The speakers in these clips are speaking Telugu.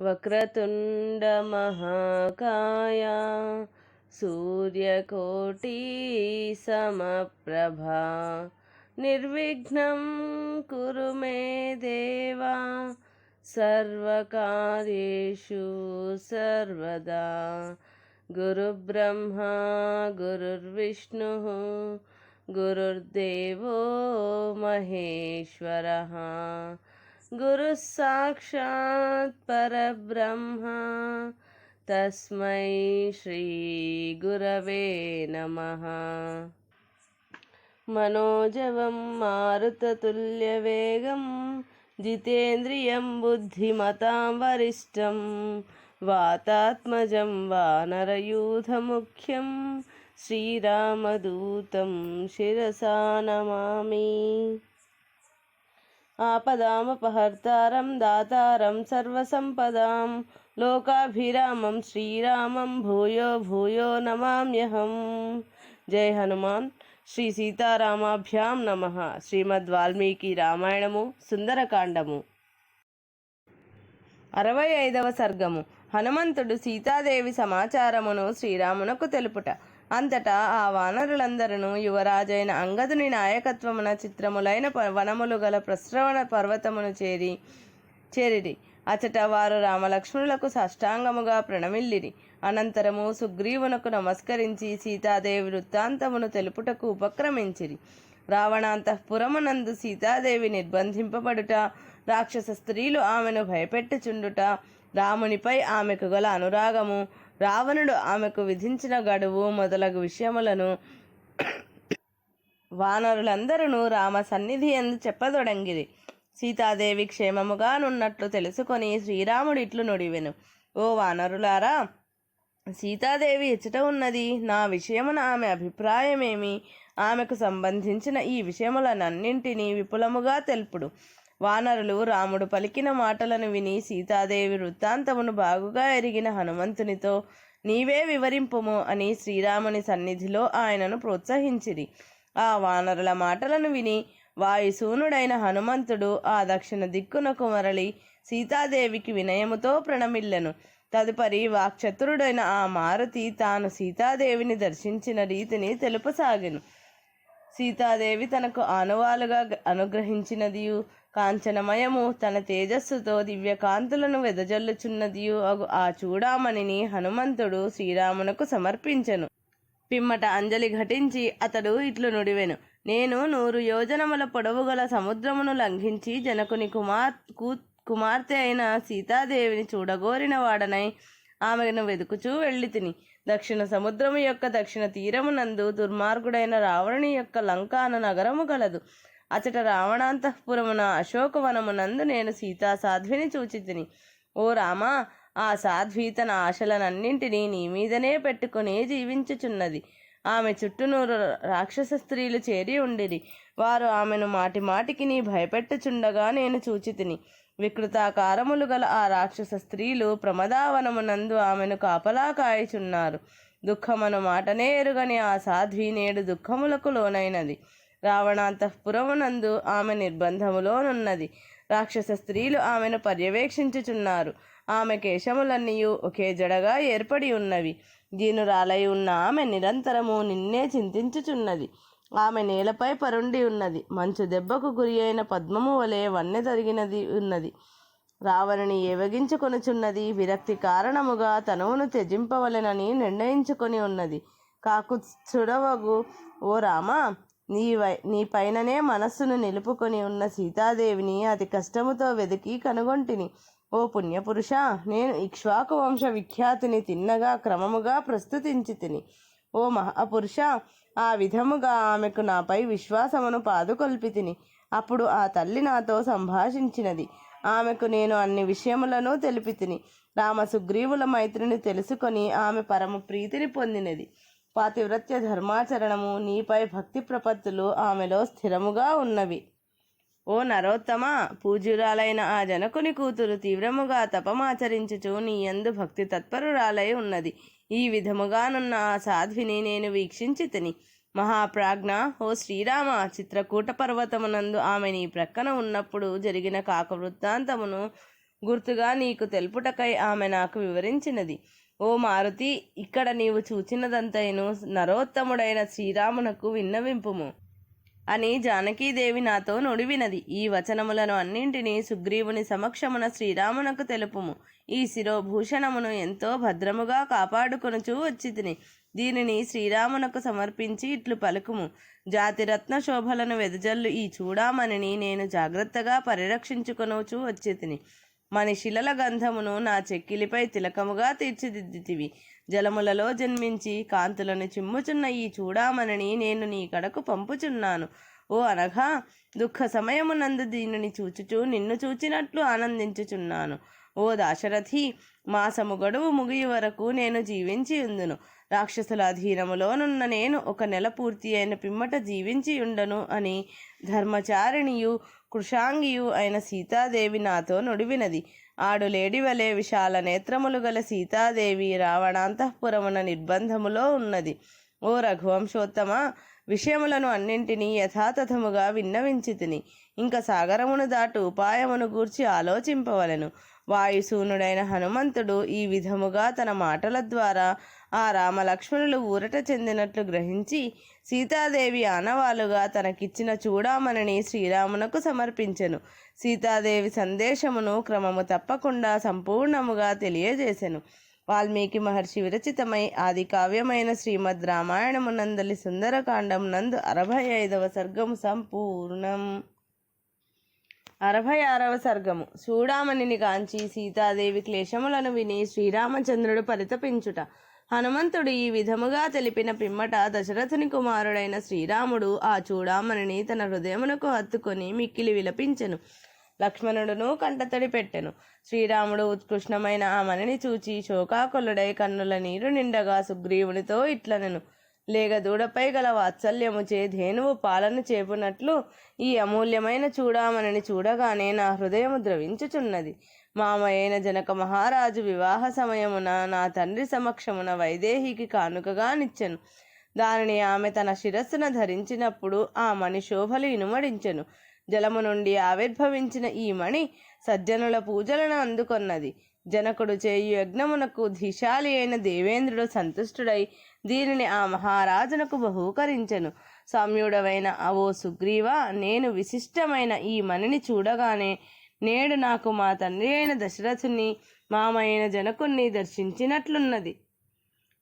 వక్రతుండ మహాకాయ సూర్యకోటి సమప్రభా నిర్విఘ్నం కురు మే దేవా సర్వకార్యేషు సర్వదా. గురుబ్రహ్మా గురుర్విష్ణుః గురుర్దేవో మహేశ్వరః గురుః సాక్షాత్ పరబ్రహ్మ తస్మై శ్రీ గురవే నమః. మనోజవం మారుతతుల్యవేగం జితేంద్రియం బుద్ధిమతాం వరిష్టం వాతాత్మజం వానరయూథముఖ్యం శ్రీరామదూతం శిరసా నమామి. ఆపదామపహర్తారం దాతారం సర్వసంపదాం లోకాభిరామం శ్రీరామం భూయో భూయో నమామ్యహం. జై హనుమాన్. శ్రీ సీతారామాభ్యాం నమః. శ్రీమద్ వాల్మీకి రామాయణము సుందరకాండము 65వ సర్గము. హనుమంతుడు సీతాదేవి సమాచారమును శ్రీరామునకు తెలుపుట. అంతటా ఆ వానరులందరూ యువరాజైన అంగదుని నాయకత్వమున చిత్రములైన వనములు గల ప్రశ్రవణ పర్వతమును చేరిరి. అచట వారు రామలక్ష్మణులకు సాష్టాంగముగా ప్రణమిల్లిరి. అనంతరము సుగ్రీవునకు నమస్కరించి సీతాదేవి వృత్తాంతమును తెలుపుటకు ఉపక్రమించిరి. రావణాంతఃపురమునందు సీతాదేవి నిర్బంధింపబడుట, రాక్షస స్త్రీలు ఆమెను భయపెట్టుచుండుట, రామునిపై ఆమెకు గల అనురాగము, రావణుడు ఆమెకు విధించిన గడువు మొదలగు విషయములను వానరులందరూ రామ సన్నిధి యందు చెప్పదొడంగిరి. సీతాదేవి క్షేమముగానున్నట్లు తెలుసుకొని శ్రీరాముడు ఇట్లు నుడివెను. ఓ వానరులారా, సీతాదేవి ఎచ్చట ఉన్నది? నా విషయమున ఆమె అభిప్రాయమేమి? ఆమెకు సంబంధించిన ఈ విషయములనన్నింటినీ విపులముగా తెలుపుడు. వానరులు రాముడు పలికిన మాటలను విని సీతాదేవి వృత్తాంతమును బాగుగా ఎరిగిన హనుమంతునితో నీవే వివరింపుము అని శ్రీరాముని సన్నిధిలో ఆయనను ప్రోత్సహించిరి. ఆ వానరుల మాటలను విని వాయుసూనుడైన హనుమంతుడు ఆ దక్షిణ దిక్కునకు మరలి సీతాదేవికి వినయముతో ప్రణమిల్లెను. తదుపరి వాక్చతురుడైన ఆ మారుతి తాను సీతాదేవిని దర్శించిన రీతిని తెలుపసాగెను. సీతాదేవి తనకు ఆనువాలుగా అనుగ్రహించినదియు, కాంచనమయము తన తేజస్సుతో దివ్యకాంతులను వెదజల్లుచున్నదియు అగు ఆ చూడామణిని హనుమంతుడు శ్రీరామునకు సమర్పించెను. పిమ్మట అంజలి ఘటించి అతడు ఇట్లు నుడివెను. నేను 100 యోజనముల పొడవుగల సముద్రమును లంఘించి జనకుని కుమార్తె అయిన సీతాదేవిని చూడగోరిన వాడనై ఆమెను వెదుకుచూ వెళ్ళి తిని. దక్షిణ సముద్రము యొక్క దక్షిణ తీరమునందు దుర్మార్గుడైన రావణుని యొక్క లంకా అను నగరము గలదు. అచట రావణాంతఃపురమున అశోకవనమునందు నేను సీతా సాధ్విని చూచి తిని. ఓ రామా, ఆ సాధ్వి తన ఆశలనన్నింటినీ నీ మీదనే పెట్టుకుని జీవించుచున్నది. ఆమె చుట్టూ 100 రాక్షస స్త్రీలు చేరి ఉండిరి. వారు ఆమెను మాటి మాటికి నీ భయపెట్టుచుండగా నేను చూచి తిని. వికృతాకారములు గల ఆ రాక్షస స్త్రీలు ప్రమదావనమునందు ఆమెను కాపలా కాయచున్నారు. దుఃఖమను మాటనే ఎరుగని ఆ సాధ్వి నేడు దుఃఖములకు లోనైనది. రావణాంతఃపురమునందు ఆమె నిర్బంధములోనున్నది. రాక్షస స్త్రీలు ఆమెను పర్యవేక్షించుచున్నారు. ఆమె కేశములన్నీయు ఒకే జడగా ఏర్పడి ఉన్నవి. దీనురాలై ఉన్న ఆమె నిరంతరము నిన్నే చింతించుచున్నది. ఆమె నేలపై పరుండి ఉన్నది. మంచు దెబ్బకు గురి అయిన పద్మము వలె వన్నె తరిగినది ఉన్నది. రావణుని ఏవగించుకొనుచున్నది. విరక్తి కారణముగా తనువును త్యజింపవలెనని నిర్ణయించుకొని ఉన్నది. కాకుత్సుడవగు ఓ రామా, నీ పైననే మనస్సును నిలుపుకొని ఉన్న సీతాదేవిని అతి కష్టముతో వెదికి కనుగొంటిని. ఓ పుణ్యపురుష, నేను ఇక్ష్వాకు వంశ విఖ్యాతిని తిన్నగా క్రమముగా ప్రస్తుతించి తిని. ఓ మహాపురుష, ఆ విధముగా ఆమెకు నాపై విశ్వాసమును పాదుకొల్పి తిని. అప్పుడు ఆ తల్లి నాతో సంభాషించినది. ఆమెకు నేను అన్ని విషయములను తెలిపి తిని. రామ సుగ్రీవుల మైత్రిని తెలుసుకొని ఆమె పరమ ప్రీతిని పొందినది. పాతివ్రత్య ధర్మాచరణము, నీపై భక్తి ప్రపత్తులు ఆమెలో స్థిరముగా ఉన్నవి. ఓ నరోత్తమ, పూజ్యురాలైన ఆ జనకుని కూతురు తీవ్రముగా తపమాచరించుచు నీ యందు భక్తి తత్పరురాలై ఉన్నది. ఈ విధముగానున్న ఆ సాధ్విని నేను వీక్షించి తిని. మహాప్రాజ్ఞ, ఓ శ్రీరామ, చిత్రకూట పర్వతమునందు ఆమె నీ ప్రక్కన ఉన్నప్పుడు జరిగిన కాక వృత్తాంతమును గుర్తుగా నీకు తెలుపుటకై ఆమె నాకు వివరించినది. ఓ మారుతి, ఇక్కడ నీవు చూచినదంతైను నరోత్తముడైన శ్రీరామునకు విన్నవింపుము అని జానకీదేవి నాతో నుడివినది. ఈ వచనములను అన్నింటినీ సుగ్రీవుని సమక్షమున శ్రీరామునకు తెలుపుము. ఈ శిరోభూషణమును ఎంతో భద్రముగా కాపాడుకొనుచూ వచ్చితిని. దీనిని శ్రీరామునకు సమర్పించి ఇట్లు పలుకుము. జాతిరత్న శోభలను వెదజల్లు ఈ చూడామణిని నేను జాగ్రత్తగా పరిరక్షించుకొనుచూ వచ్చితిని. మణిశిలల గంధమును నా చెక్కిలిపై తిలకముగా తీర్చిదిద్దితివి. జలములలో జన్మించి కాంతులను చిమ్ముచున్న ఈ చూడామణిని నేను నీ కడకు పంపుచున్నాను. ఓ అనఘా, దుఃఖ సమయమునందు దీనిని చూచుచూ నిన్ను చూచినట్లు ఆనందించుచున్నాను. ఓ దాశరథి, మాసము గడువు ముగియ వరకు నేను జీవించి ఉందును. రాక్షసుల అధీనములోనున్న నేను 1 నెల పూర్తి అయిన పిమ్మట జీవించి ఉండను అని ధర్మచారిణియు కృషాంగియు అయిన సీతాదేవి నాతో నుడివినది. ఆడులేడి వలె విశాల నేత్రములు గల సీతాదేవి రావణాంతఃపురమున నిర్బంధములో ఉన్నది. ఓ రఘువంశోత్తమ, విషయములను అన్నింటినీ యథాతథముగా విన్నవించితిని. ఇంక సాగరమును దాటు ఉపాయమును గూర్చి ఆలోచింపవలెను. వాయుసూనుడైన హనుమంతుడు ఈ విధముగా తన మాటల ద్వారా ఆ రామలక్ష్మణులు ఊరట చెందినట్లు గ్రహించి సీతాదేవి ఆనవాలుగా తనకిచ్చిన చూడామణిని శ్రీరామునకు సమర్పించెను. సీతాదేవి సందేశమును క్రమము తప్పకుండా సంపూర్ణముగా తెలియజేసెను. వాల్మీకి మహర్షి విరచితమై ఆది కావ్యమైన శ్రీమద్ రామాయణమునందలి సుందరకాండం నందు 65వ సర్గము సంపూర్ణం. 66వ సర్గము. చూడామణిని కాంచి సీతాదేవి క్లేశములను విని శ్రీరామచంద్రుడు పరితపించుట. హనుమంతుడు ఈ విధముగా తెలిపిన పిమ్మట దశరథుని కుమారుడైన శ్రీరాముడు ఆ చూడామణిని తన హృదయమునకు హత్తుకొని మిక్కిలి విలపించెను. లక్ష్మణుడును కంటతడి పెట్టెను. శ్రీరాముడు ఉత్కృష్టమైన ఆ మణిని చూచి శోకాకులుడై కన్నుల నీరు నిండగా సుగ్రీవునితో ఇట్లనెను. లేగ దూడపై గల వాత్సల్యముచే ధేనువు పాలను చేపునట్లు ఈ అమూల్యమైన చూడామణిని చూడగానే నా హృదయము ద్రవించుచున్నది. మామయైన జనక మహారాజు వివాహ సమయమున నా తండ్రి సమక్షమున వైదేహికి కానుకగా నిచ్చెను. దానిని ఆమె తన శిరస్సున ధరించినప్పుడు ఆ మణి శోభలు ఇనుమడించెను. జలము నుండి ఆవిర్భవించిన ఈ మణి సజ్జనుల పూజలను అందుకొన్నది. జనకుడు చేయు యజ్ఞమునకు ధిశాలి అయిన దేవేంద్రుడు సంతుష్టుడై దీనిని ఆ మహారాజునకు బహూకరించెను. సౌమ్యుడవైన అవో సుగ్రీవా, నేను విశిష్టమైన ఈ మణిని చూడగానే నేడు నాకు మా తండ్రి అయిన దశరథుని మామయ్యైన జనకుణ్ణి దర్శించినట్లున్నది.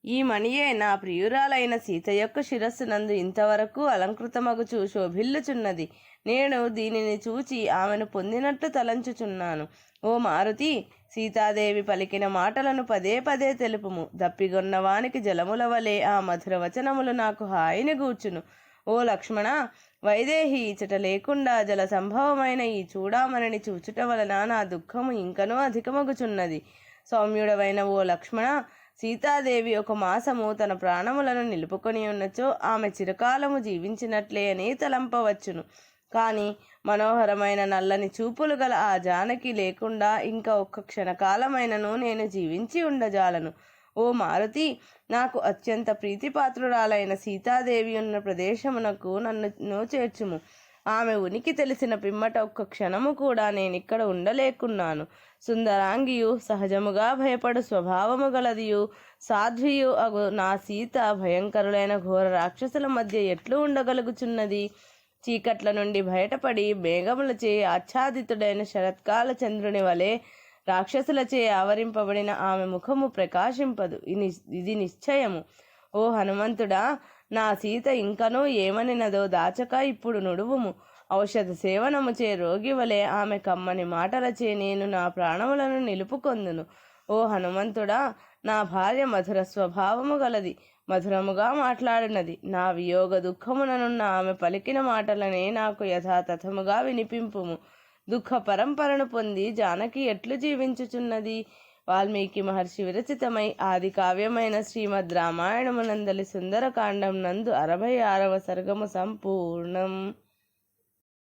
ఈ మణియే నా ప్రియురాలైన సీత యొక్క శిరస్సునందు ఇంతవరకు అలంకృతమగుచు శోభిల్లుచున్నది. నేను దీనిని చూచి ఆమెను పొందినట్లు తలంచుచున్నాను. ఓ మారుతి, సీతాదేవి పలికిన మాటలను పదే పదే తెలుపుము. దప్పిగొన్నవానికి జలముల వలె ఆ మధుర వచనములు నాకు హాయిని గూర్చును. ఓ లక్ష్మణ, వైదేహి ఇచట లేకుండా జల సంభవమైన ఈ చూడామణిని చూచుట వలన నా దుఃఖము ఇంకనూ అధికమగుచున్నది. సౌమ్యుడవైన ఓ లక్ష్మణ, సీతాదేవి 1 మాసము తన ప్రాణములను నిలుపుకొని ఉన్నచో ఆమె చిరకాలము జీవించినట్లే అని తలంపవచ్చును. కానీ మనోహరమైన నల్లని చూపులు గల ఆ జానకి లేకుండా ఇంకా 1 క్షణకాలమైనను నేను జీవించి ఉండజాలను. ఓ మారుతి, నాకు అత్యంత ప్రీతిపాత్రురాలైన సీతాదేవి ఉన్న ప్రదేశమునకు నన్ను చేర్చుము. ఆమె ఉనికి తెలిసిన పిమ్మట 1 క్షణము కూడా నేనిక్కడ ఉండలేకున్నాను. సుందరాంగియు సహజముగా భయపడు స్వభావము గలదియు సాధ్వియు అగు నా సీత భయంకరులైన ఘోర రాక్షసుల మధ్య ఎట్లు ఉండగలుగుచున్నది? చీకట్ల నుండి బయటపడి మేఘములచే ఆచ్ఛాదితుడైన శరత్కాల చంద్రుని వలె రాక్షసులచే ఆవరింపబడిన ఆమె ముఖము ప్రకాశింపదు. ఇది నిశ్చయము. ఓ హనుమంతుడా, నా సీత ఇంకనూ ఏమనినదో దాచక ఇప్పుడు నుడువుము. ఔషధ సేవనముచే రోగి వలె ఆమె కమ్మని మాటలచే నేను నా ప్రాణములను నిలుపుకొందును. ఓ హనుమంతుడా, నా భార్య మధుర స్వభావము గలది, మధురముగా మాట్లాడినది. నా వియోగ దుఃఖముననున్న ఆమె పలికిన మాటలనే నాకు యథాతథముగా వినిపింపుము. దుఃఖ పరంపరను పొంది జానకి ఎట్లు జీవించుచున్నది? వాల్మీకి మహర్షి విరచితమై ఆది కావ్యమైన శ్రీమద్ రామాయణమునందలి సుందరకాండం నందు 66వ సర్గము సంపూర్ణం.